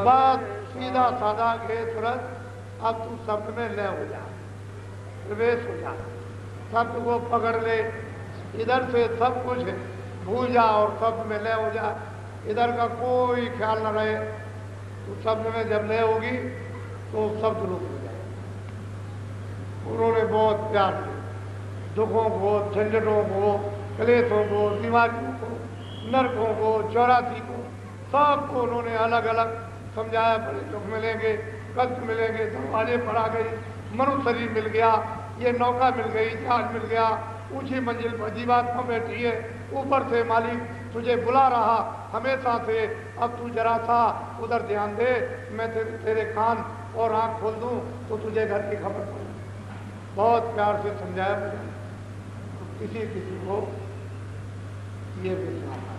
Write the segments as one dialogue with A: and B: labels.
A: बात सीधा साधा के तुरंत अब तू शब्द में लय हो जा, प्रवेश हो जा, शब्द को पकड़ ले, इधर से सब कुछ भूल जा और शब्द में लय हो जा, इधर का कोई ख्याल न रहे। तो शब्द में जब लय होगी तो शब्द रूप हो जाए। उन्होंने बहुत प्यार से दुखों को, झंझटों को, क्लेशों को, बीमारियों को, नरकों को, 84 को, सबको उन्होंने अलग अलग समझाया। बड़े दुख मिलेंगे, कष्ट मिलेंगे, दरवाजे पर आ गई, मनुष्य शरीर मिल गया, ये नौका मिल गई, जहाज मिल गया, ऊंची मंजिल पर जीवात्मा बैठी है, ऊपर से मालिक तुझे बुला रहा हमेशा से, अब तू जरा सा उधर ध्यान दे, मैं तेरे कान और आंख खोल दूं तो तुझे घर की खबर पड़े। बहुत प्यार से समझाया मुझे। तो किसी किसी को ये विश्वास है,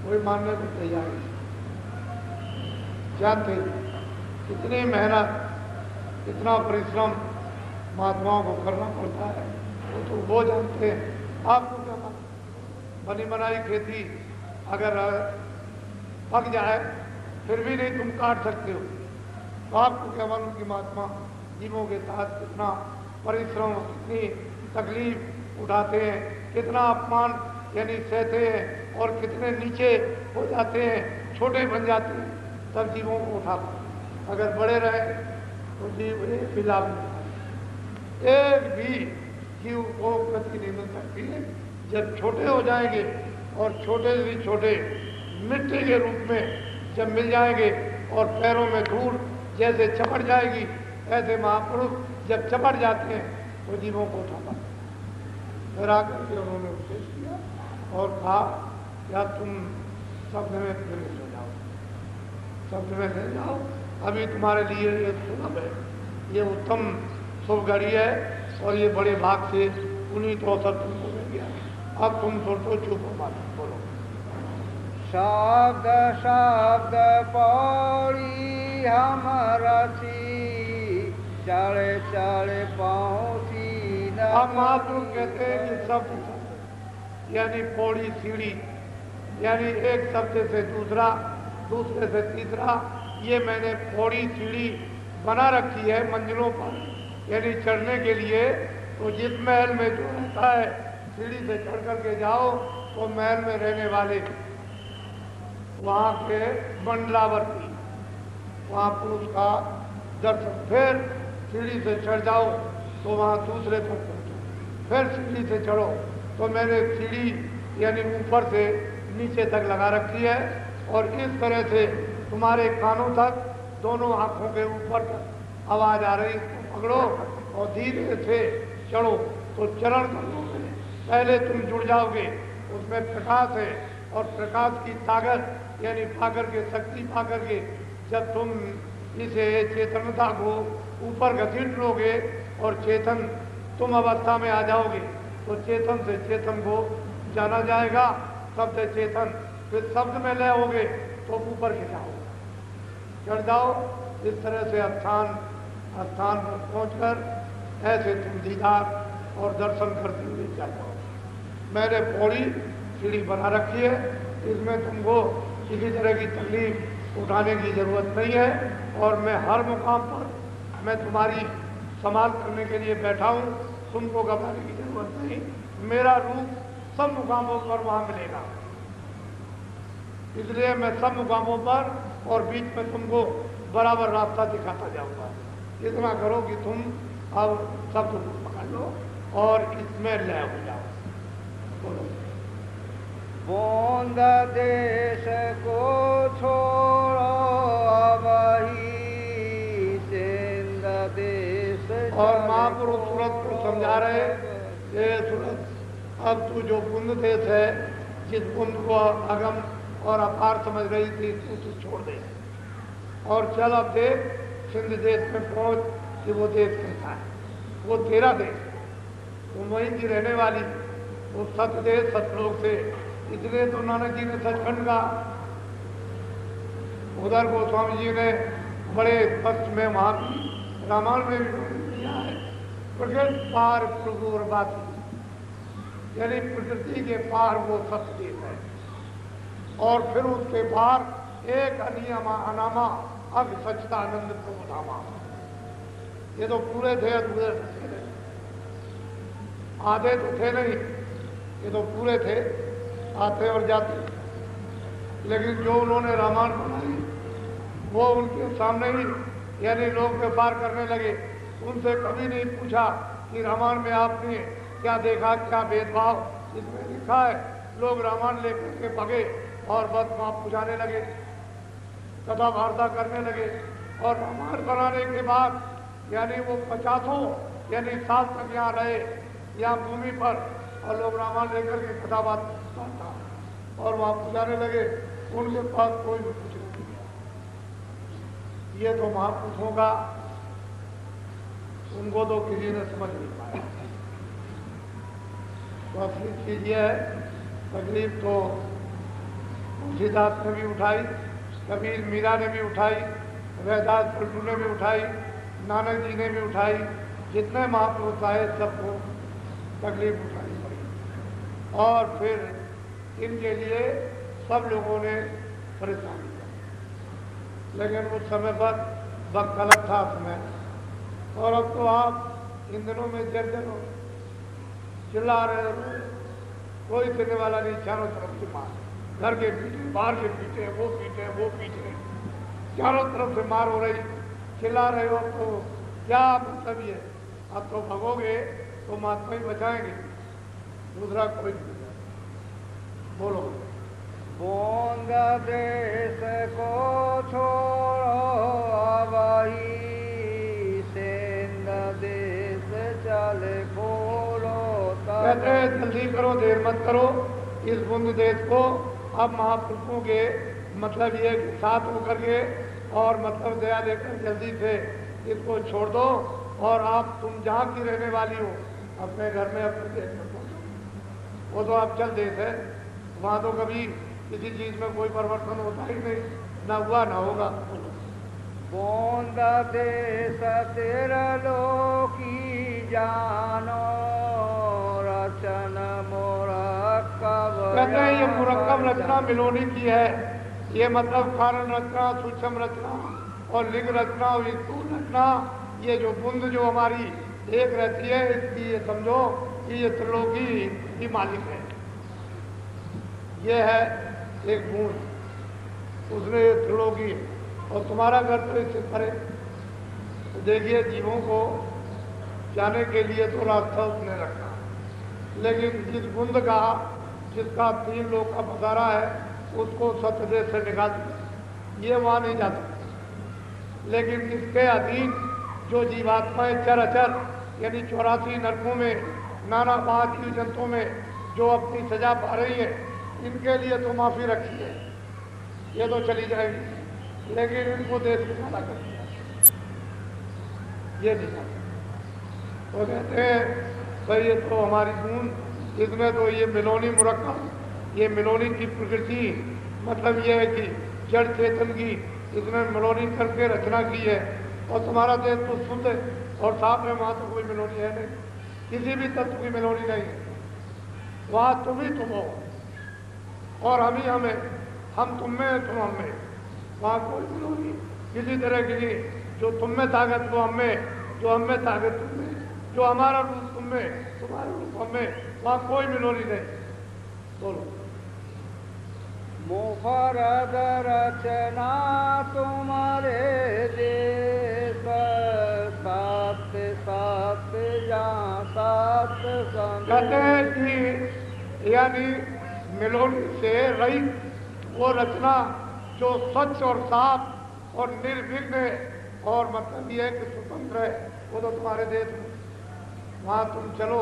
A: कोई मानने को तैयार नहीं। जानते कितनी मेहनत, कितना परिश्रम महात्माओं को करना पड़ता है, वो तो वो जानते हैं। आपको क्या मालूम, बनी बनाई खेती अगर पक जाए फिर भी नहीं तुम काट सकते हो, तो आपको क्या मालूम कि महात्मा जीवों के साथ कितना परिश्रम, कितनी तकलीफ उठाते हैं, कितना अपमान यानी सहते हैं और कितने नीचे हो जाते हैं, छोटे बन जाते हैं, तब जीवों को उठाते हैं। अगर बड़े रहे तो जीव एक भी लाभ नहीं, एक भी जीव को गति नहीं मिल सकती है। जब छोटे हो जाएंगे और छोटे से भी छोटे मिट्टी के रूप में जब मिल जाएंगे और पैरों में धूल जैसे चपट जाएगी, ऐसे महापुरुष जब चपट जाते हैं तो जीवों को उठा पाते। फिर आकर के उन्होंने उपदेश किया और कहा क्या तुम शब्द में प्रवेश हो जाओ, शब्द में ले जाओ, अभी तुम्हारे लिए ये सुलभ है, ये उत्तम शुभ घड़ी है और ये बड़े भाग से उन्हीं तो अवसर तुमको मिल गया। अब तुम सोचो, चुप हो बात बोलो।
B: शब्द शब्द पौड़ी हम रची, चढ़े चढ़े पहुँची।
A: अब महापुरुष कहते हैं कि शब्द यानी पौड़ी, सीढ़ी, यानी एक शब्द से दूसरा, दूसरे से तीसरा, ये मैंने पौड़ी सीढ़ी बना रखी है मंजिलों पर, यानी चढ़ने के लिए। तो जिस महल में जो रहता है सीढ़ी से चढ़ करके जाओ तो महल में रहने वाले वहाँ के मंडलावर्ती, वहाँ पुरुष का दर्शन। फिर सीढ़ी से चढ़ जाओ तो वहाँ दूसरे तक पहुँचो, फिर सीढ़ी से चढ़ो तो मैंने सीढ़ी यानी ऊपर से नीचे तक लगा रखी है और इस तरह से तुम्हारे कानों तक, दोनों आँखों के ऊपर तक आवाज़ आ रही, इसको पकड़ो और धीरे से चढ़ो। तो चरण करो, पहले तुम जुड़ जाओगे, उसमें प्रकाश है और प्रकाश की ताकत यानी पाकर के, शक्ति पाकर के जब तुम इसे चेतनता को ऊपर घसीट लोगे और चेतन तुम अवस्था में आ जाओगे तो चेतन से चेतन को जाना जाएगा, शब्द से चेतन, फिर शब्द में लय होगे तो ऊपर खिंचाओगे, चढ़ जाओ। इस तरह से स्थान पर पहुंचकर ऐसे तुम दीदार और दर्शन करते हुए चल जाओ। मैंने पौड़ी सीढ़ी बना रखी है, इसमें तुमको किसी तरह की तकलीफ उठाने की जरूरत नहीं है और मैं हर मुकाम पर मैं तुम्हारी संभाल करने के लिए बैठा हूँ, तुमको घबराने की जरूरत नहीं। मेरा रूप सब मुकामों पर वहाँ मिलेगा, इसलिए मैं सब मुकामों पर और बीच में तुमको बराबर रास्ता दिखाता जाऊंगा। इतना करो कि तुम अब शब्द को पकड़ लो और इसमें लय हो जाओ। बोलो।
B: बूंद देश को छोड़ो वही सिंध देश।
A: और महापुरुष सूरत को समझा रहे, ये सूरत अब तू जो बूंद देश है, जिस बूंद को अगम और अपार समझ रही थी, तू छोड़ दे और चल अब देख सिंध देश में पहुंच कि वो देश कैसा है, वो तेरा देश, वो वहीं की रहने वाली, वो सत्य देश सतलोक से। इसलिए तो नानक जी ने सचखंड का, उधर गोस्वामी जी ने बड़े स्पष्ट में वहाँ की रामायण में भी किया है, प्रकृति पार प्रभुर बाती, यानी प्रकृति के पार वो सत्य देश है। और फिर उसके बाद एक अनियमा अनामा अब सच्चिदानंद प्रभु धामा। ये तो पूरे थे, अधूरे थे, आधे तो थे नहीं, ये तो पूरे थे, आते और जाते। लेकिन जो उन्होंने रामायण बनाई वो उनके सामने ही, यानी लोग व्यापार करने लगे। उनसे कभी नहीं पूछा कि रामायण में आपने क्या देखा, क्या भेदभाव इसमें लिखा है। लोग रामायण लेकर के भगे और बस वहाँ पुजाने लगे, कथा वार्ता करने लगे। और रामायण बनाने के बाद यानी वो 50 यानी साल तक यहाँ रहे, यहाँ भूमि पर, और लोग रामायण लेकर के कथा वार्ता और वहाँ पुजाने लगे। उनके पास कोई भी कुछ नहीं है। ये तो महापुरुषों का, उनको तो किसी ने समझ नहीं पाया। तो असली चीज ये है, तकलीफ तो तुलसीदास ने भी उठाई, कबीर मीरा ने भी उठाई, रैदास पलटू ने भी उठाई, नानक जी ने भी उठाई, जितने महापुरुष आए सबको तकलीफ उठानी पड़ी। और फिर इनके लिए सब लोगों ने परेशान किया। लेकिन उस समय पर वक्त अलग था समय, और अब तो आप इन दिनों में जर्जर हो, चिल्ला रहे हो, कोई सुनने वाला नहीं, चारों तरफ से मार, घर के पीछे, बाहर के पीछे, वो पीछे, वो पीछे, चारों तरफ से मार हो रही, चिल्ला रहे हो। तो क्या मतलब ये, अब तो भगोगे तो महात्मा ही बचाएंगे, दूसरा कोई नहीं। बोलो।
B: बूंद देश को छोड़ो वही सेंध देश चले बोलो।
A: कहते हैं जल्दी करो, देर मत करो, इस बूंद देश को अब महापुरुषों के मतलब ये साथ होकर के और मतलब दया लेकर जल्दी से इसको छोड़ दो। और आप तुम जहाँ की रहने वाली हो अपने घर में, अपने देश में पहुँचो। वो तो आप चल देश है, वहाँ तो कभी किसी चीज में कोई परिवर्तन होता ही नहीं, ना हुआ ना होगा।
B: बूंद देश तेरा लोकी जानो रचन मुरक्कब।
A: कहते हैं ये मुरक्कब रचना मिलोनी की है। ये मतलब कारण रचना, सूक्ष्म रचना और लिंग रचना और स्थूल रचना, ये जो बूंद जो हमारी एक रहती है, इसकी ये समझो कि ये त्रिलोकी की मालिक है। ये है एक बूंद, उसने त्रिलोकी, और तुम्हारा घर तो इससे परे। तो देखिए जीवों को जाने के लिए तो रास्ता उसने रखा, लेकिन जिस बूंद का, जिसका 3 लोग का बसारा है, उसको सत्यदेश से निकाल दिया, ये वहाँ नहीं जा सकते। लेकिन इसके अधीन जो जीवात्माएं चराचर यानी 84 नरकों में, नाना 5 जीव जंतुओं में जो अपनी सजा पा रही है, इनके लिए तो माफी रखी है, ये तो चली जाएगी, लेकिन इनको देश को खड़ा कर दिया, ये नहीं। तो कहते हैं भाई ये तो हमारी बूंद, इसमें तो ये मिलोनी मुरक्कब, ये मिलोनी की प्रकृति, मतलब ये है कि जड़ चेतन की इसमें मिलोनी करके रचना की है। और तुम्हारा देश तो शुद्ध है और साफ है, वहाँ तो कोई मिलोनी है नहीं, किसी भी तत्व की मिलोनी नहीं है। वहाँ तुम ही तुम हो और हम ही हमें, हम तुम में तुम हम में, वहाँ कोई मिलोनी किसी तरह की नहीं। जो तुम में ताकत वो हम में, जो हम में ताकत तुम में, जो हमारा रूप तुम में, तुम्हारा रूप हम में, वहाँ कोई मिलोनी नहीं। बोलो।
B: मुखरद रचना तुम्हारे देश, सात सात जहाँ सात संग।
A: कहते हैं कि यानी मिलोनी से रहित वो रचना जो स्वच्छ और साफ और निर्विघ्न है, और मतलब ये है कि स्वतंत्र है, वो तो तुम्हारे देश में। वहाँ तुम चलो,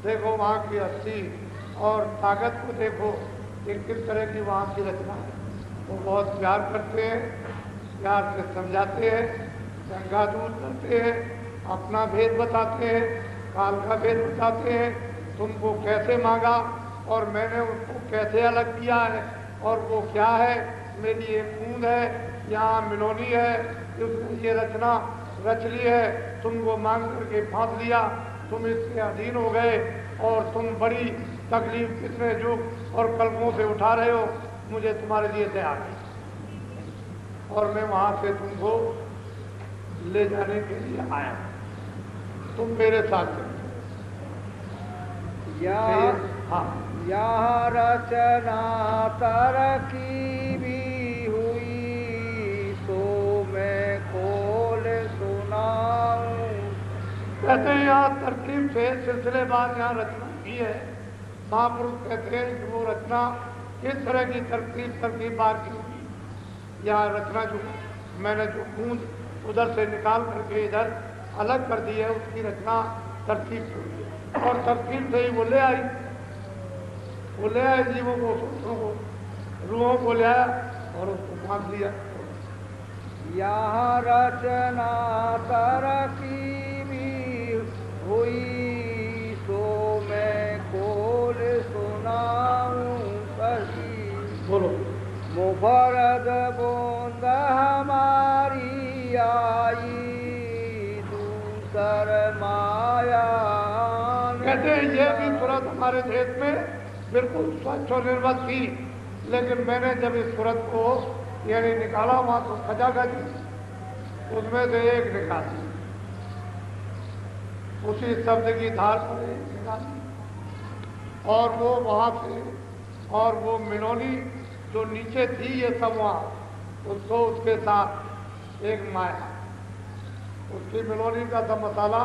A: देखो वहाँ की हस्ती और ताकत को देखो कि किस तरह की वहाँ की रचना है। वो बहुत प्यार करते हैं, प्यार से समझाते हैं, शंका दूर करते हैं, अपना भेद बताते हैं, काल का भेद बताते हैं, तुमको कैसे मांगा और मैंने उसको कैसे अलग किया है, और वो क्या है, मेरी एक बूंद है, यहाँ मिलोनी है, उसने ये रचना रच ली है, तुमको मांग करके फांस लिया, तुम इसके अधीन हो गए और तुम बड़ी तकलीफ कितने युग और कल्पों से उठा रहे हो। मुझे तुम्हारे लिए दया की और मैं वहां से तुमको ले जाने के लिए आया। तुम मेरे साथ चलो। हाँ,
B: यहाँ रचना तरकी भी हुई तो मैं खोल सुनाऊं।
A: कहते हैं यहाँ तरकीब से सिलसिलेवार यहाँ रचना की है। महापुरुष कहते हैं कि वो रचना किस तरह की तरकीब बार की होगी। यहाँ रचना जो मैंने जो बूंद उधर से निकाल करके इधर अलग कर दी है उसकी रचना तरकीब से हुई है और तरकीब से ही वो ले आई जीवों को, सूत्रों को, रूहों को ले आया और उसको बांध लिया।
B: यहाँ रचना तरकी भी हुई तो मैं खोल सुनाऊं सही।
A: बोलो।
B: मुफरद बूंद हमारी आई दूसर माया।
A: कहते हैं ये भी सूरत हमारे देश में बिल्कुल स्वच्छ और निर्मल थी, लेकिन मैंने जब इस सूरत को यानी निकाला वहां तो सजा गई, उसमें से एक निकाली, उसी शब्द की धार पर एक निकाली और वो वहां से और वो मिनोली जो नीचे थी ये सब वहां उसको उसके साथ एक माया उसकी मिलोनी का सब मसाला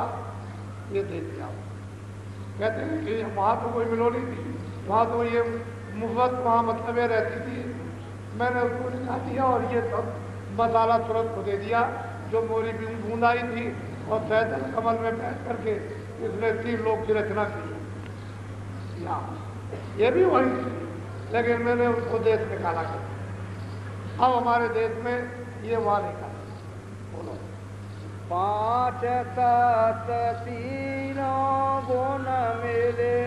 A: ये दे दिया। कहते हैं कि वहां तो कोई मिलोनी थी, वहां तो ये मुफ्त वहां मतलब ये रहती थी, मैंने उसको निकाल दिया और ये सब मसाला तुरंत को दे दिया जो मोरी बूंद आई थी और सैदल कमल में बैठ करके इसने 3 लोग की रचना की। ये भी वही थी, लेकिन मैंने उसको देश निकाला कर। अब हमारे देश में ये वहां निकाला। बोलो।
B: 5 तत्व तीनों गुण मिले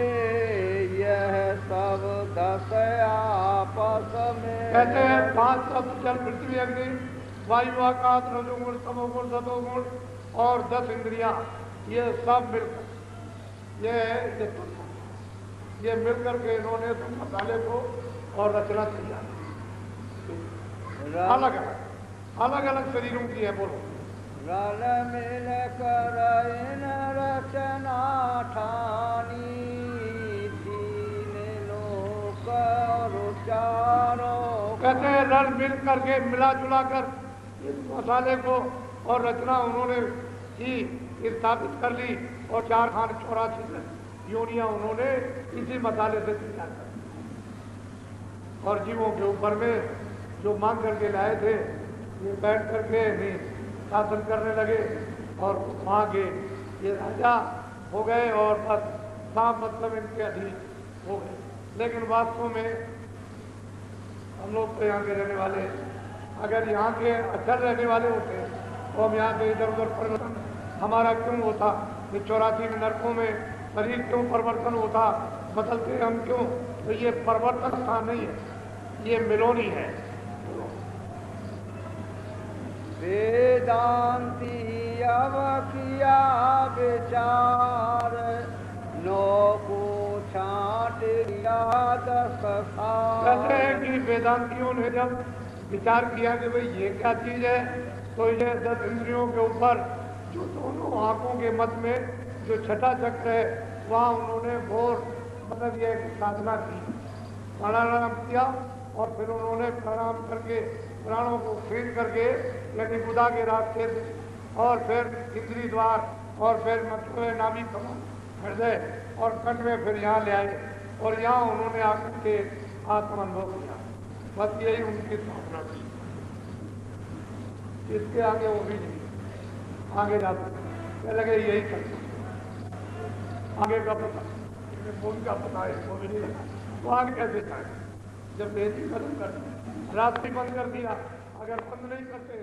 B: यह सब 10 आपस में।
A: कहते हैं 5 तत्व जल पृथ्वी अग्नि वायु आकाश रजोगुण तमोगुण सतोगुण और 10 इंद्रियां ये सब मिलकर ये मिलकर के इन्होंने सब मसाले को और रचना तैयार अलग अलग शरीरों की है। बोलो।
B: रल मिल कर इन रचना ठानी 3 लोक और चारों।
A: कहते हैं रल मिल करके मिला जुला कर इस मसाले को और रचना उन्होंने की स्थापित कर ली और 4 खान 84 योनियां उन्होंने इसी मसाले से तैयार कर और जीवों के ऊपर में जो मांग करके लाए थे ये बैठ करके नहीं शासन करने लगे और वहाँ के ये राजा हो गए और बस साफ मतलब इनके अधीन हो गए। लेकिन वास्तव में हम लोग तो यहाँ के रहने वाले हैं, अगर यहाँ के अचल रहने वाले होते तो हम यहाँ के इधर उधर परिवर्तन हमारा क्यों होता? 84 नरकों में शरीर क्यों परिवर्तन होता? बदलते हम क्यों? तो ये परिवर्तन स्थान नहीं है, ये मिलोनी है।
B: वेदांती अब किया विचार नो को छाट दिया 10
A: कहते हैं कि वेदांतियों ने जब विचार किया कि भाई ये क्या चीज है तो ये 10 इंद्रियों के ऊपर जो दोनों आंखों के मध्य में जो छठा चक्र है वहाँ उन्होंने घोर मतलब ये साधना की, प्राणायाम किया और फिर उन्होंने प्राणायाम करके प्राणों को फील करके यानी बुधा के रास्ते से और फिर इंद्री द्वार और फिर मतलब नाभि कमल हृदय और कंठ में फिर यहाँ ले आए और यहाँ उन्होंने आकर के आत्म अनुभव किया। बस यही उनकी साधना थी, इसके आगे वो भी नहीं आगे जा सकते। क्या लगे यही करते आगे का पता कौन का पता है वो भी नहीं लगा, वो आगे कैसे जाए जब बेहतरी खत्म कर रास्ते बंद कर दिया, अगर बंद नहीं करते